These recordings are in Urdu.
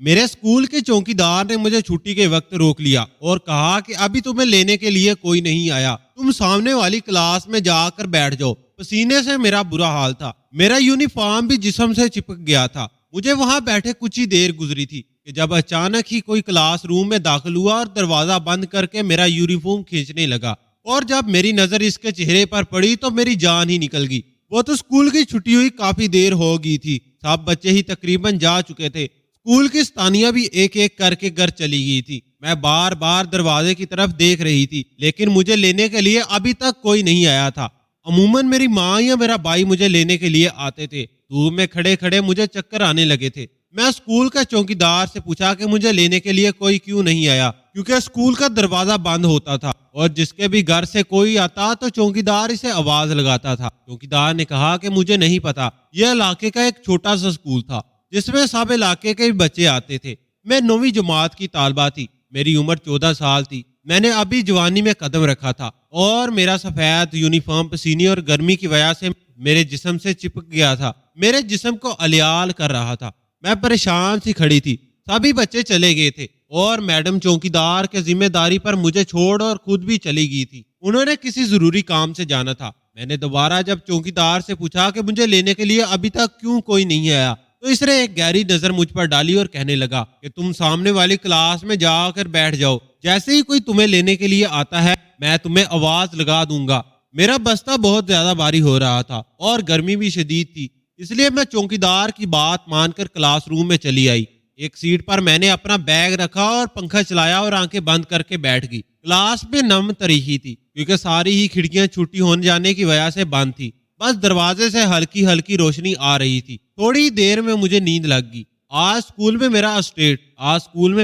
میرے اسکول کے چوکیدار نے مجھے چھٹی کے وقت روک لیا اور کہا کہ ابھی تمہیں لینے کے لیے کوئی نہیں آیا، تم سامنے والی کلاس میں جا کر بیٹھ جاؤ۔ پسینے سے میرا برا حال تھا، میرا یونیفارم بھی جسم سے چپک گیا تھا۔ مجھے وہاں بیٹھے کچھ ہی دیر گزری تھی کہ جب اچانک ہی کوئی کلاس روم میں داخل ہوا اور دروازہ بند کر کے میرا یونیفارم کھینچنے لگا، اور جب میری نظر اس کے چہرے پر پڑی تو میری جان ہی نکل گئی۔ وہ تو اسکول کی چھٹی ہوئی کافی دیر ہو گئی تھی، سب بچے ہی تقریباً جا چکے تھے، اسکول کی ستانیاں بھی ایک ایک کر کے گھر چلی گئی تھی۔ میں بار بار دروازے کی طرف دیکھ رہی تھی لیکن مجھے لینے کے لیے ابھی تک کوئی نہیں آیا تھا۔ عموماً میری ماں یا میرا بھائی مجھے لینے کے لیے آتے تھے۔ دھوپ میں کھڑے کھڑے مجھے چکر آنے لگے تھے۔ میں اسکول کے چوکیدار سے پوچھا کہ مجھے لینے کے لیے کوئی کیوں نہیں آیا، کیونکہ اسکول کا دروازہ بند ہوتا تھا اور جس کے بھی گھر سے کوئی آتا تو چوکیدار اسے آواز لگاتا تھا۔ چوکیدار نے کہا کہ مجھے نہیں پتا، یہ علاقے کا ایک چھوٹا سا اسکول تھا جس میں سب علاقے کے بچے آتے تھے۔ میں 9ویں جماعت کی طالبہ تھی، میری عمر 14 سال تھی۔ میں نے ابھی جوانی میں قدم رکھا تھا اور میرا سفید یونیفارم پسینے اور گرمی کی وجہ سے میرے جسم سے چپک گیا تھا، میرے جسم کو الیال کر رہا تھا۔ میں پریشان سی کھڑی تھی، سبھی بچے چلے گئے تھے اور میڈم چوکیدار کے ذمہ داری پر مجھے چھوڑ اور خود بھی چلی گئی تھی۔ انہوں نے کسی ضروری کام سے جانا تھا۔ میں نے دوبارہ جب چوکیدار سے پوچھا کہ مجھے لینے کے لیے ابھی تک کیوں کوئی نہیں آیا تو اس نے ایک گہری نظر مجھ پر ڈالی اور کہنے لگا کہ تم سامنے والی کلاس میں جا کر بیٹھ جاؤ، جیسے ہی کوئی تمہیں لینے کے لیے آتا ہے میں تمہیں آواز لگا دوں گا۔ میرا بستہ بہت زیادہ بھاری ہو رہا تھا اور گرمی بھی شدید تھی، اس لیے میں چوکیدار کی بات مان کر کلاس روم میں چلی آئی۔ ایک سیٹ پر میں نے اپنا بیگ رکھا اور پنکھا چلایا اور آنکھیں بند کر کے بیٹھ گئی۔ کلاس میں نم تاریخی تھی کیونکہ ساری ہی کھڑکیاں چھٹی ہونے جانے کی وجہ سے بند تھی، بس دروازے سے ہلکی ہلکی روشنی آ رہی تھی۔ تھوڑی دیر میں مجھے نیند لگ گئی۔ آج اسکول میں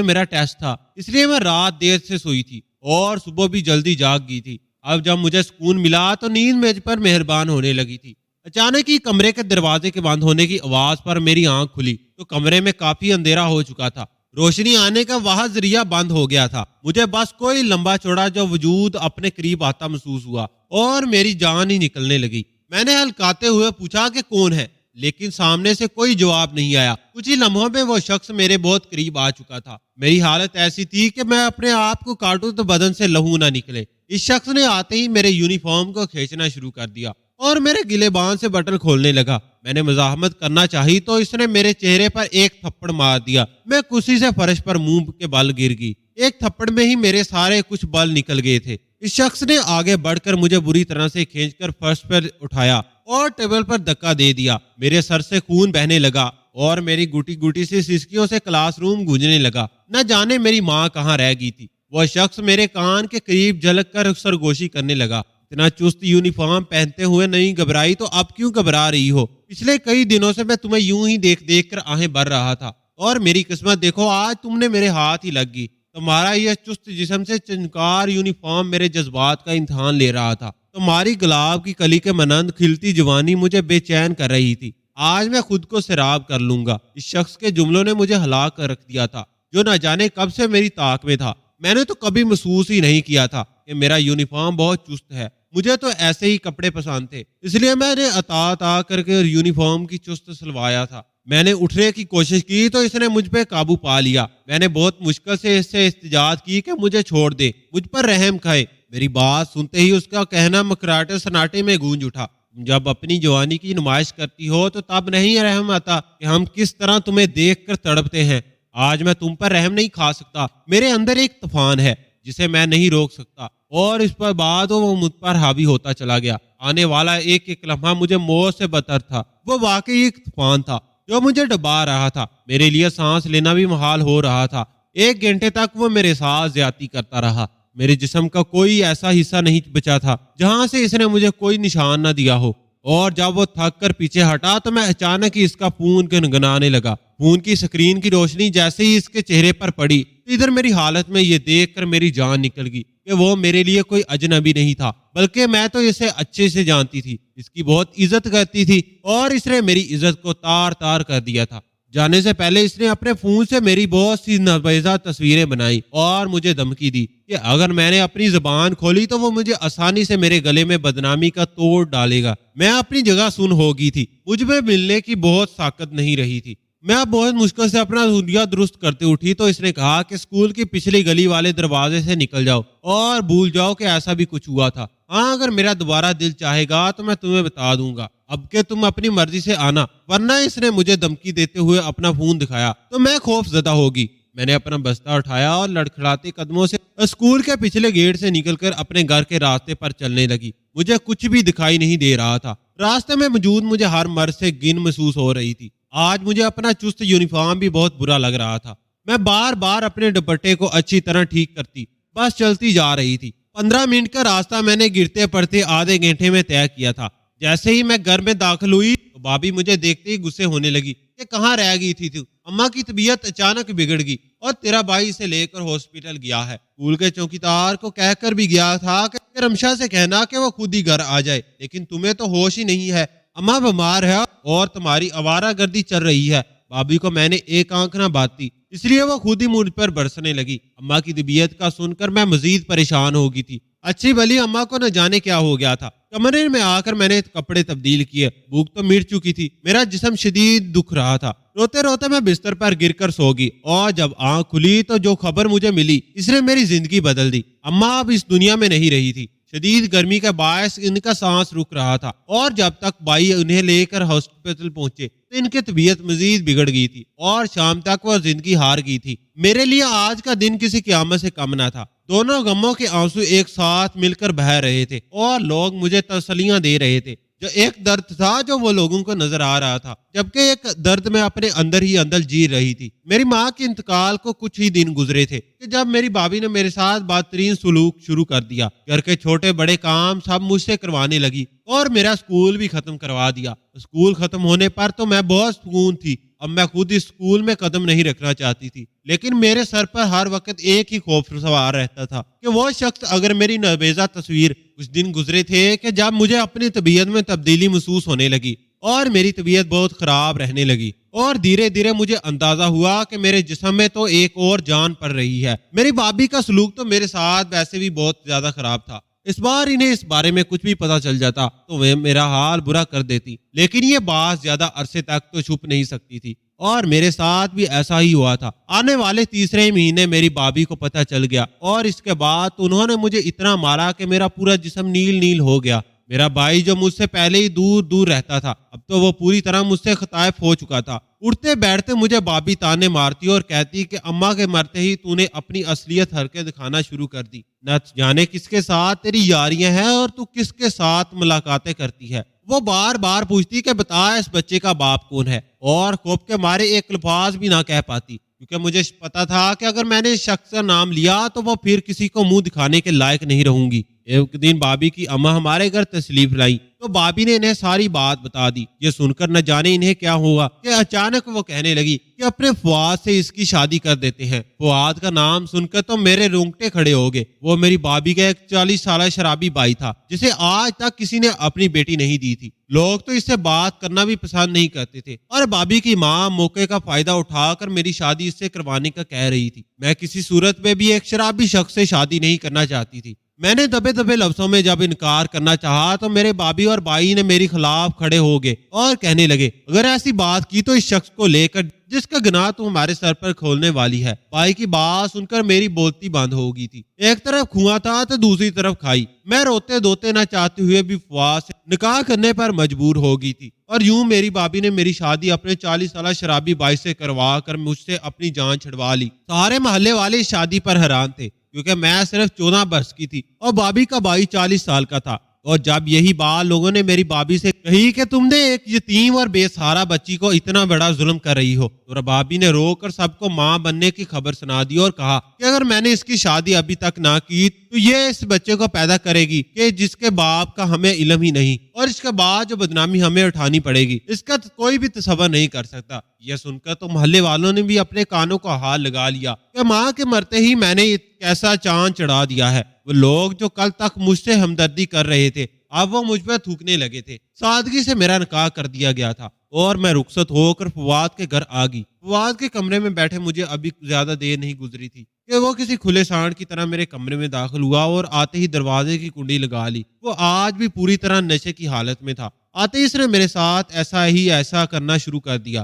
میرا ٹیسٹ تھا، اس لیے میں رات دیر سے سوئی تھی اور صبح بھی جلدی جاگ گئی تھی۔ اب جب مجھے سکون ملا تو نیند میرے پر مہربان ہونے لگی تھی۔ اچانک ہی کمرے کے دروازے کے بند ہونے کی آواز پر میری آنکھ کھلی تو کمرے میں کافی اندھیرا ہو چکا تھا، روشنی آنے کا واحد ذریعہ بند ہو گیا تھا۔ مجھے بس کوئی لمبا چوڑا جو وجود اپنے قریب آتا محسوس ہوا اور میری جان ہی نکلنے لگی۔ میں نے ہلکاتے ہوئے پوچھا کہ کون ہے، لیکن سامنے سے کوئی جواب نہیں آیا۔ کچھ ہی لمحوں میں وہ شخص میرے بہت قریب آ چکا تھا۔ میری حالت ایسی تھی کہ میں اپنے آپ کو کاٹوں تو بدن سے لہو نہ نکلے۔ اس شخص نے آتے ہی میرے یونیفارم کو کھینچنا شروع کر دیا اور میرے گلے بان سے بٹن کھولنے لگا۔ میں نے مزاحمت کرنا چاہی تو اس نے میرے چہرے پر ایک تھپڑ مار دیا۔ میں خوشی سے فرش پر منہ کے بل گر گئی۔ ایک تھپڑ میں ہی میرے سارے کچھ بل نکل گئے تھے۔ اس شخص نے آگے بڑھ کر مجھے بری طرح سے کھینچ کر فرش پر اٹھایا اور ٹیبل پر دھکا دے دیا۔ میرے سر سے خون بہنے لگا اور میری گوٹی گوٹی سے سسکیوں سے کلاس روم گونجنے لگا۔ نہ جانے میری ماں کہاں رہ گئی تھی۔ وہ شخص میرے کان کے قریب جھلک کر سرگوشی کرنے لگا۔ اتنا چست یونیفارم پہنتے ہوئے نہیں گھبرائی تو اب کیوں گھبرا رہی ہو؟ پچھلے کئی دنوں سے میں تمہیں یوں ہی دیکھ دیکھ کر آہیں بھر رہا تھا اور میری قسمت دیکھو، آج تم نے میرے ہاتھ ہی لگ گئی۔ تمہارا یہ چست جسم سے چنکار یونیفارم میرے جذبات کا امتحان لے رہا تھا۔ تمہاری گلاب کی کلی کے مانند کھلتی جوانی مجھے بے چین کر رہی تھی۔ آج میں خود کو سیراب کر لوں گا۔ اس شخص کے جملوں نے مجھے ہلاک کر رکھ دیا تھا، جو نہ جانے کب سے میری طاق میں تھا۔ میں نے تو کبھی محسوس ہی نہیں کیا تھا کہ میرا یونیفارم بہت چست ہے۔ مجھے تو ایسے ہی کپڑے پسند تھے، اس لیے میں نے عطا کر کے یونیفارم کی چست سلوایا تھا۔ میں نے اٹھنے کی کوشش کی تو اس نے مجھ پہ قابو پا لیا۔ میں نے بہت مشکل سے اس سے استجاعت کی کہ مجھے چھوڑ دے، مجھ پر رحم کھائے۔ میری بات سنتے ہی اس کا کہنا مکراٹے سناٹے میں گونج اٹھا۔ جب اپنی جوانی کی نمائش کرتی ہو تو تب نہیں رحم آتا کہ ہم کس طرح تمہیں دیکھ کر تڑپتے ہیں۔ آج میں تم پر رحم نہیں کھا سکتا۔ میرے اندر ایک طوفان ہے جسے میں نہیں روک سکتا اور اس پر بعد وہ مجھ پر حاوی ہوتا چلا گیا۔ آنے والا ایک ایک لمحہ مجھے موت سے بدتر تھا۔ وہ واقعی ایک طوفان تھا جو مجھے ڈبا رہا تھا۔ میرے لیے سانس لینا بھی محال ہو رہا تھا۔ 1 گھنٹے تک وہ میرے ساتھ زیادتی کرتا رہا۔ میرے جسم کا کوئی ایسا حصہ نہیں بچا تھا جہاں سے اس نے مجھے کوئی نشان نہ دیا ہو، اور جب وہ تھک کر پیچھے ہٹا تو میں اچانک ہی اس کا خون گنگنانے لگا۔ خون کی سکرین کی روشنی جیسے ہی اس کے چہرے پر پڑی، ادھر میری حالت میں یہ دیکھ کر میری جان نکل گئی کہ وہ میرے لیے کوئی اجنبی نہیں تھا، بلکہ میں تو اسے اچھے سے جانتی تھی، اس کی بہت عزت کرتی تھی، اور اس نے میری عزت کو تار تار کر دیا تھا۔ جانے سے پہلے اس نے اپنے فون سے میری بہت سی نابیضا تصویریں بنائی اور مجھے دھمکی دی کہ اگر میں نے اپنی زبان کھولی تو وہ مجھے آسانی سے میرے گلے میں بدنامی کا توڑ ڈالے گا۔ میں اپنی جگہ سن ہو گئی تھی، مجھ میں ملنے کی بہت طاقت نہیں رہی تھی۔ میں اب بہت مشکل سے اپنا ہولیا درست کرتے اٹھی تو اس نے کہا کہ اسکول کی پچھلی گلی والے دروازے سے نکل جاؤ اور بھول جاؤ کہ ایسا بھی کچھ ہوا تھا. ہاں اگر میرا دوبارہ دل چاہے گا تو میں تمہیں بتا دوں گا, اب کہ تم اپنی مرضی سے آنا, ورنہ اس نے مجھے دھمکی دیتے ہوئے اپنا فون دکھایا تو میں خوف زدہ ہوگی. میں نے اپنا بستہ اٹھایا اور لڑکھڑاتے قدموں سے اسکول کے پچھلے گیٹ سے نکل کر اپنے گھر کے راستے پر چلنے لگی. مجھے کچھ بھی دکھائی نہیں دے رہا تھا. راستے میں موجود مجھے ہر مرض سے گن محسوس ہو رہی تھی. آج مجھے اپنا چست یونیفارم بھی بہت برا لگ رہا تھا. میں بار بار اپنے دوپٹے کو اچھی طرح ٹھیک کرتی, بس چلتی جا رہی تھی. 15 منٹ کا راستہ میں نے گرتے پڑتے آدھے گھنٹے میں طے کیا تھا. جیسے ہی میں گھر میں داخل ہوئی تو بھابھی مجھے دیکھتے ہی غصے ہونے لگی کہ کہاں رہ گئی تھی تو اماں کی طبیعت اچانک بگڑ گئی اور تیرا بھائی اسے لے کر ہاسپٹل گیا ہے. اسکول کے چوکیدار کو کہہ کر بھی گیا تھا کہ رمشا سے کہنا کہ وہ خود ہی گھر آ جائے, لیکن تمہیں تو ہوش ہی نہیں ہے. اماں بیمار ہے اور تمہاری آوارہ گردی چل رہی ہے. بھابھی کو میں نے ایک آنکھ نہ باتی, اس لیے وہ خود ہی مجھ پر برسنے لگی. اماں کی طبیعت کا سن کر میں مزید پریشان ہو گئی تھی. اچھی بھلی اماں کو نہ جانے کیا ہو گیا تھا. کمرے میں آ کر میں نے کپڑے تبدیل کیے. بھوک تو مٹ چکی تھی. میرا جسم شدید دکھ رہا تھا. روتے روتے میں بستر پر گر کر سو گئی اور جب آنکھ کھلی تو جو خبر مجھے ملی اس نے میری زندگی بدل دی. اماں اب اس دنیا میں نہیں رہی تھی. شدید گرمی کے باعث ان کا سانس رک رہا تھا اور جب تک بھائی انہیں لے کر ہاسپٹل پہنچے تو ان کی طبیعت مزید بگڑ گئی تھی اور شام تک وہ زندگی ہار گئی تھی. میرے لیے آج کا دن کسی قیامت سے کم نہ تھا. دونوں غموں کے آنسو ایک ساتھ مل کر بہہ رہے تھے اور لوگ مجھے تسلیاں دے رہے تھے. جو ایک درد تھا جو وہ لوگوں کو نظر آ رہا تھا, جبکہ ایک درد میں اپنے اندر ہی اندر جی رہی تھی. میری ماں کے انتقال کو کچھ ہی دن گزرے تھے کہ جب میری بھابھی نے میرے ساتھ بدترین سلوک شروع کر دیا. گھر کے چھوٹے بڑے کام سب مجھ سے کروانے لگی اور میرا اسکول بھی ختم کروا دیا. اسکول ختم ہونے پر تو میں بہت سکون تھی. اب میں خود اس اسکول میں قدم نہیں رکھنا چاہتی تھی, لیکن میرے سر پر ہر وقت ایک ہی خوف سوار رہتا تھا کہ وہ شخص اگر میری نابیزہ تصویر. کچھ دن گزرے تھے کہ جب مجھے اپنی طبیعت میں تبدیلی محسوس ہونے لگی اور میری طبیعت بہت خراب رہنے لگی اور دھیرے دھیرے مجھے اندازہ ہوا کہ میرے جسم میں تو ایک اور جان پڑ رہی ہے. میری بھابھی کا سلوک تو میرے ساتھ ویسے بھی بہت زیادہ خراب تھا. اس بار انہیں اس بارے میں کچھ بھی پتا چل جاتا تو وہ میرا حال برا کر دیتی, لیکن یہ بات زیادہ عرصے تک تو چھپ نہیں سکتی تھی اور میرے ساتھ بھی ایسا ہی ہوا تھا. آنے والے تیسرے مہینے میری بھابھی کو پتہ چل گیا اور اس کے بعد انہوں نے مجھے اتنا مارا کہ میرا پورا جسم نیل نیل ہو گیا. میرا بھائی جو مجھ سے پہلے ہی دور دور رہتا تھا اب تو وہ پوری طرح مجھ سے خطائف ہو چکا تھا. اٹھتے بیٹھتے مجھے بھابھی تانے مارتی اور کہتی کہ اماں کے مرتے ہی تو نے اپنی اصلیت حرکت دکھانا شروع کر دی. نہ جانے کس کے ساتھ تیری یاریاں ہیں اور تو کس کے ساتھ ملاقاتیں کرتی ہے. وہ بار بار پوچھتی کہ بتا اس بچے کا باپ کون ہے, اور خوف کے مارے ایک لفظ بھی نہ کہہ پاتی کیونکہ مجھے پتا تھا کہ اگر میں نے اس شخص کا نام لیا تو وہ پھر کسی کو منہ دکھانے کے لائق نہیں رہوں گی. ایک دن بھابھی کی اماں ہمارے گھر تشریف لائی تو بھابھی نے انہیں ساری بات بتا دی. یہ سن کر نہ جانے انہیں کیا ہوا کہ اچانک وہ کہنے لگی کہ اپنے فواد سے اس کی شادی کر دیتے ہیں. فواد کا نام سن کر تو میرے رونگٹے کھڑے ہو گئے. وہ میری بھابھی کا ایک 40 سالہ شرابی بھائی تھا جسے آج تک کسی نے اپنی بیٹی نہیں دی تھی. لوگ تو اس سے بات کرنا بھی پسند نہیں کرتے تھے اور بھابھی کی ماں موقع کا فائدہ اٹھا کر میری شادی اس سے کروانے کا کہہ رہی تھی. میں کسی صورت میں بھی ایک شرابی شخص سے شادی نہیں کرنا چاہتی تھی. میں نے دبے دبے لفظوں میں جب انکار کرنا چاہا تو میرے بھابھی اور بھائی نے میری خلاف کھڑے ہو گئے اور کہنے لگے اگر ایسی بات کی تو اس شخص کو لے کر جس کا گناہ تو ہمارے سر پر کھولنے والی ہے. بھائی کی بات سن کر میری بولتی بند ہو گئی تھی. ایک طرف کنواں تھا تو دوسری طرف کھائی. میں روتے دھوتے نہ چاہتے ہوئے بھی فواد سے نکاح کرنے پر مجبور ہو گئی تھی اور یوں میری بھابھی نے میری شادی اپنے 40 سالہ شرابی بھائی سے کروا کر مجھ سے اپنی جان چھڑوا لی. سارے محلے والے اس شادی پر حیران تھے کیونکہ میں صرف 14 برس کی تھی اور بھابھی کا بھائی 40 سال کا تھا. اور جب یہی بات لوگوں نے میری بھابھی سے کہی کہ تم نے ایک یتیم اور بے سہارا بچی کو اتنا بڑا ظلم کر رہی ہو, تو بھابھی نے رو کر سب کو ماں بننے کی خبر سنا دی اور کہا کہ اگر میں نے اس کی شادی ابھی تک نہ کی تو یہ اس بچے کو پیدا کرے گی کہ جس کے باپ کا ہمیں علم ہی نہیں, اور اس کے بعد جو بدنامی ہمیں اٹھانی پڑے گی اس کا کوئی بھی تصور نہیں کر سکتا. یہ سن کر تو محلے والوں نے بھی اپنے کانوں کو ہاتھ لگا لیا کہ ماں کے مرتے ہی میں نے کیسا چاند چڑھا دیا ہے. وہ لوگ جو کل تک مجھ سے ہمدردی کر رہے تھے اب وہ مجھ پہ تھوکنے لگے تھے. سادگی سے میرا نکاح کر دیا گیا تھا اور میں رخصت ہو کر فواد کے گھر آ گئی. فواد کے کمرے میں بیٹھے مجھے ابھی زیادہ دیر نہیں گزری تھی کہ وہ کسی کھلے سانڈ کی طرح میرے کمرے میں داخل ہوا اور آتے ہی دروازے کی کنڈی لگا لی. وہ آج بھی پوری طرح نشے کی حالت میں تھا. آتے ہی اس نے میرے ساتھ ایسا کرنا شروع کر دیا